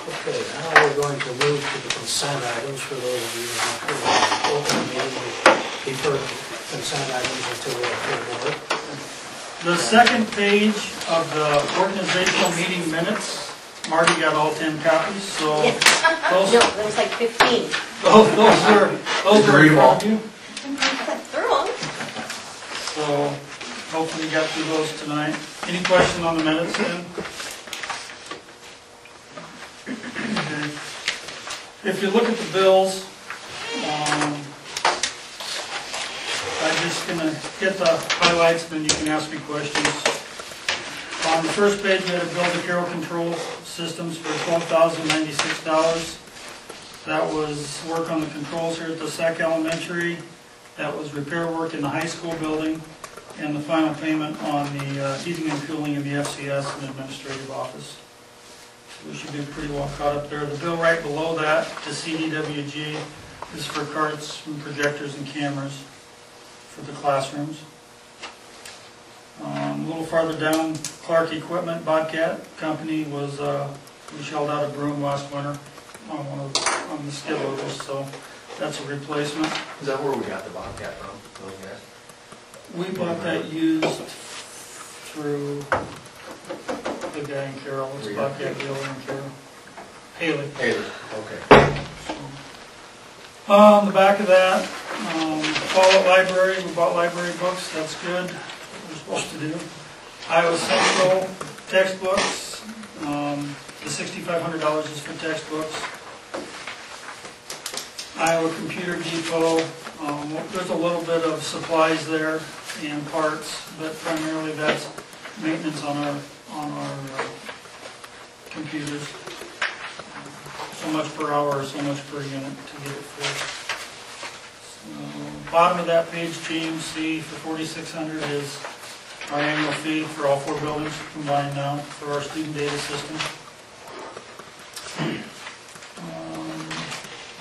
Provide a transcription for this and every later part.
Okay, now we're going to move to the consent items for those of you who are open the meeting. We defer consent items until we have full board. The second page of the organizational meeting minutes, Marty got all 10 copies, so those, No, there was like 15. those are in front of you. They're on. So hopefully you got through those tonight. Any question on the minutes then? Okay. If you look at the bills, I'm just going to hit the highlights, then you can ask me questions. On the first page, we had a bill to Carroll Control Systems for $12,096. That was work on the controls here at the SAC Elementary. That was repair work in the high school building, and the final payment on the heating and cooling in the FCS and administrative office. So we should be pretty well caught up there. The bill right below that to CDWG is for carts and projectors and cameras for the classrooms. A little farther down, Clark Equipment, Bobcat Company was, we shelled out a broom last winter on the skid loaders, so that's a replacement. Is that where we got the Bobcat from, those guys? We bought that used through the guy in Carroll. It's Bobcat dealer in Carroll. Haley. Haley, okay. On the back of that, Follett Library, we bought library books, that's good. We're supposed to do. Iowa Central textbooks, the $6,500 is for textbooks. Iowa Computer Depot, there's a little bit of supplies there and parts, but primarily that's maintenance on our computers. So much per hour, so much per unit to get it fixed. So, bottom of that page, GMC for $4,600 is our annual fee for all 4 buildings combined now for our student data system.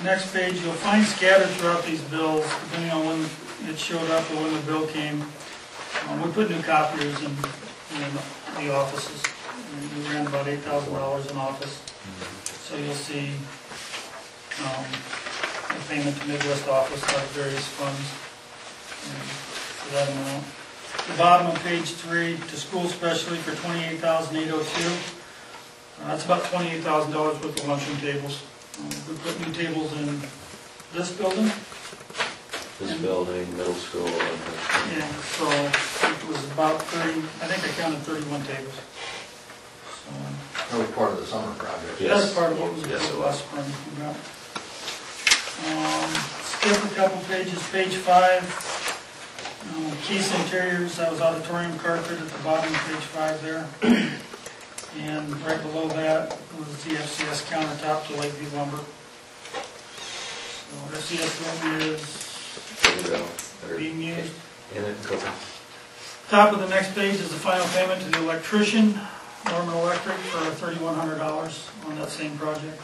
Next page, you'll find scattered throughout these bills, depending on when it showed up or when the bill came. We put new copiers in the offices. We ran about $8,000 in office. So you'll see a payment to Midwest office out of various funds for that amount. The bottom of page 3, to school specialty for $28,802. That's about $28,000 worth of lunchroom tables. We put new tables in this building. This building, middle school. Yeah, so it was about 30, I think I counted 31 tables. So, That was part of the summer project. Yes. that's part of what was approved last spring. Yeah. Skip a couple pages, page 5. Keys Interiors, that was auditorium carpet at the bottom of page 5 there. And right below that was the FCS countertop to Lakeview Lumber. So FCS lumber is being used. Top of the next page is the final payment to the electrician, Norman Electric, for $3,100 on that same project.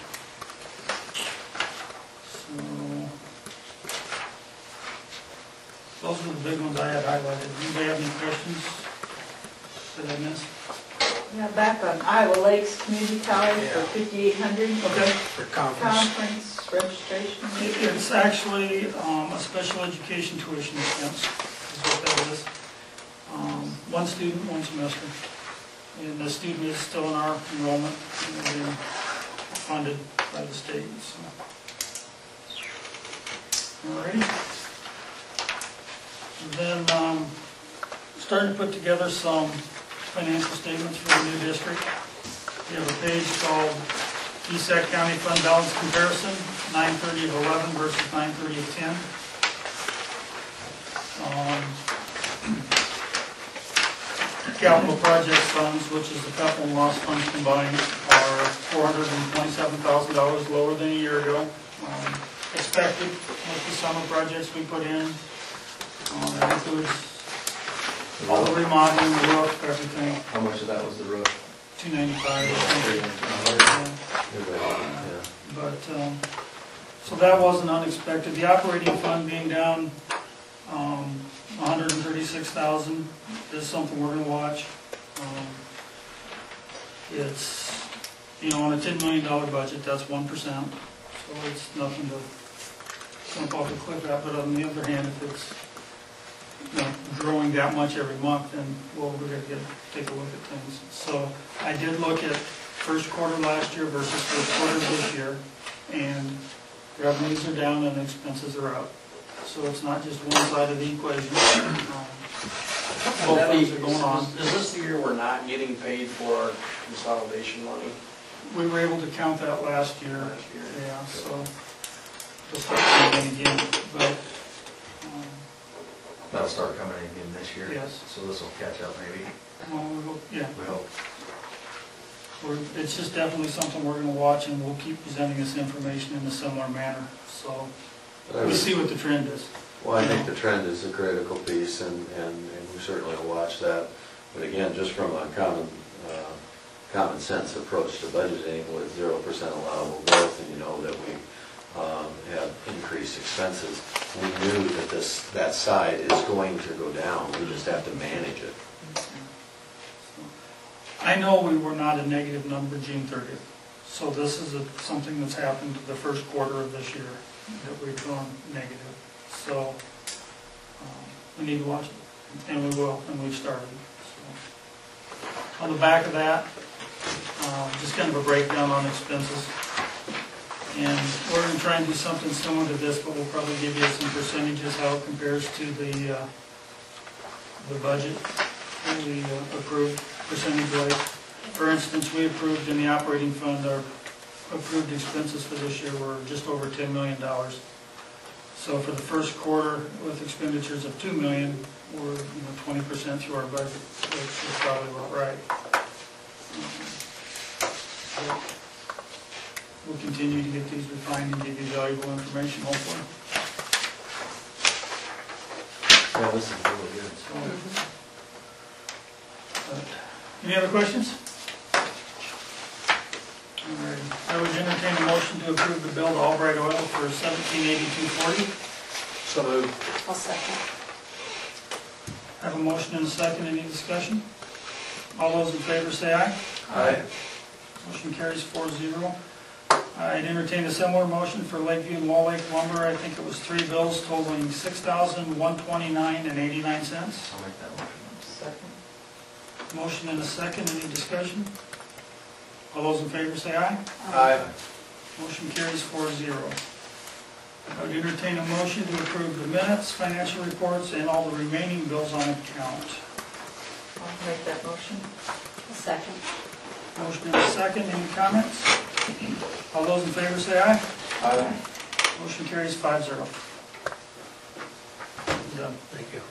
So those are the big ones I had highlighted. Anybody have any questions that I missed? Yeah, back on Iowa Lakes Community College for $5,800. Okay. For conference. Conference registration. It's actually a special education tuition expense, is what that is. One student, one semester. And the student is still in our enrollment, and they're being funded by the state. So. Alrighty. And then starting to put together some financial statements for the new district. We have a page called ESAC County Fund Balance Comparison, 9/30 of 11 versus 9/30 of 10. Capital project funds, which is the capital and loss funds combined, are $427,000 lower than a year ago. Expected with the summer projects we put in. That includes all the remodeling, the roof, everything. How much of that was the roof? $295. But so that wasn't unexpected. The operating fund being down $136,000 is something we're going to watch. It's You know, on a $10 million budget, that's 1%, so it's nothing to jump off the cliff at, but on the other hand, if it's, you know, growing that much every month, then, well, we're gonna take a look at things. So I did look at first quarter last year versus first quarter this year, and revenues are down and expenses are up. So it's not just one side of the equation. Both things are going on. Is this the year we're not getting paid for our consolidation money? We were able to count that last year. Last year. Yeah, so we'll start counting again, but, That'll start coming in again this year. Yes. So this will catch up maybe, well, we hope, yeah. we hope. It's just definitely something we're gonna watch, and we'll keep presenting this information in a similar manner, so we'll see what the trend is. Well, I think the trend is a critical piece, and we certainly will watch that. But again, just from a common sense approach to budgeting with 0% allowable growth, and you know that we have increased expenses, we knew that that side is going to go down. We just have to manage it. I know we were not a negative number June 30th, so this is something that's happened the first quarter of this year, that we've gone negative. So we need to watch it, and we will, and we've started. So on the back of that, just kind of a breakdown on expenses. And we're going to try and do something similar to this, but we'll probably give you some percentages, how it compares to the budget that we approved percentage-wise. For instance, we approved in the operating fund, our approved expenses for this year were just over $10 million. So for the first quarter, with expenditures of $2 million, we're 20% through our budget, which is probably about right. So we'll continue to get these refined and give you valuable information, hopefully. Yeah, this is really good. Any other questions? All right. I would entertain a motion to approve the bill to Albright Oil for $1782.40. So moved. I'll second. Have a motion and a second. Any discussion? All those in favor say aye. Aye. Motion carries 4-0. I'd entertain a similar motion for Lakeview and Wall Lake Lumber. I think it was 3 bills totaling $6,129.89. I'll make that motion. Second. Motion and a second. Any discussion? All those in favor say aye. Aye. Motion carries 4-0. I would entertain a motion to approve the minutes, financial reports, and all the remaining bills on account. I'll make that motion. I'll second. Motion and a second. Any comments? All those in favor say aye. Aye. Motion carries 5-0. Done. Thank you.